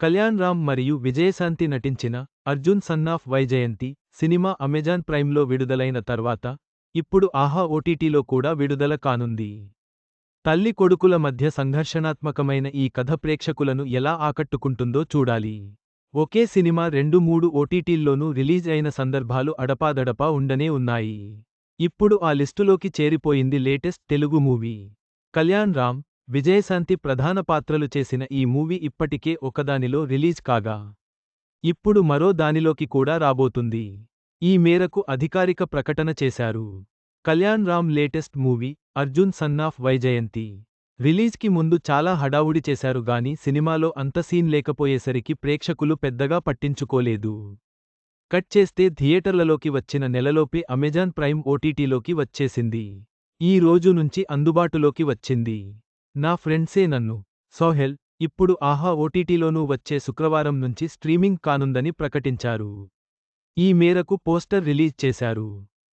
కళ్యాణ్ రామ్ మరియు విజయశాంతి నటించిన Arjun son of Vyjayanthi cinema Amazon ప్రైమ్లో విడుదలైన తర్వాత ఇప్పుడు ఆహా ఓటీటీలో కూడా విడుదల కానుంది. తల్లి కొడుకుల మధ్య సంఘర్షణాత్మకమైన ఈ కథ ప్రేక్షకులను ఎలా ఆకట్టుకుంటుందో చూడాలి. ఒకే సినిమా 2-3 ఓటీటీల్లోనూ రిలీజ్ అయిన సందర్భాలు అడపాదడపా ఉండనే ఉన్నాయి. ఇప్పుడు ఆ లిస్టులోకి చేరిపోయింది లేటెస్ట్ తెలుగు మూవీ. కళ్యాణ్ రామ్, విజయశాంతి ప్రధాన పాత్రలు చేసిన ఈ మూవీ ఇప్పటికే ఒకదానిలో రిలీజ్ కాగా ఇప్పుడు మరో దానిలోకి కూడా రాబోతుంది. ఈ మేరకు అధికారిక ప్రకటన చేశారు. Kalyan Ram latest movie Arjun son of Vyjayanthi రిలీజ్కి ముందు చాలా హడావుడి చేశారు గానీ సినిమాలో అంత సీన్ లేకపోయేసరికి ప్రేక్షకులు పెద్దగా పట్టించుకోలేదు. కట్ చేస్తే థియేటర్లలోకి వచ్చిన నెలలోపే అమెజాన్ ప్రైమ్ ఓటీటీలోకి వచ్చేసింది. ఈ రోజు నుంచి అందుబాటులోకి వచ్చింది. నా ఫ్రెండ్సే నన్ను సోహెల్ ఇప్పుడు ఆహా ఓటీటీలోనూ వచ్చే శుక్రవారం నుంచి స్ట్రీమింగ్ కానుందని ప్రకటించారు. ఈ మేరకు పోస్టర్ రిలీజ్ చేశారు.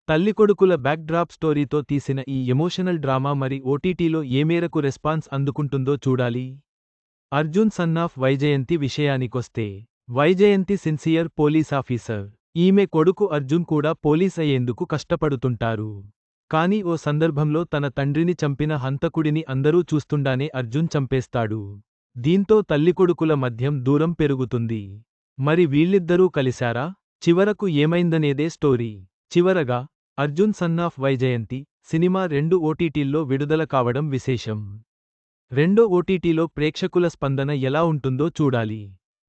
తల్లికొడుకుల బ్యాక్డ్రాప్ స్టోరీతో తీసిన ఈ ఎమోషనల్ డ్రామా మరి ఓటీటీలో ఏ మేరకు రెస్పాన్స్ అందుకుంటుందో చూడాలి. అర్జున్ సన్ ఆఫ్ వైజయంతి విషయానికొస్తే వైజయంతి సిన్సియర్ పోలీస్ ఆఫీసర్. ఈమె కొడుకు అర్జున్ కూడా పోలీస్ అయ్యేందుకు కష్టపడుతుంటారు. కానీ ఓ సందర్భంలో తన తండ్రిని చంపిన హంతకుడిని అందరూ చూస్తుండానే అర్జున్ చంపేస్తాడు. దీంతో తల్లికొడుకుల మధ్యం దూరం పెరుగుతుంది. మరి వీళ్ళిద్దరూ కలిశారా? చివరకు ఏమైందనేదే స్టోరీ. చివరగా Arjun son of Vyjayanthi cinema 2 ఓటీటీల్లో విడుదల కావడం విశేషం. రెండో ఓటీటీలో ప్రేక్షకుల స్పందన ఎలా ఉంటుందో చూడాలి.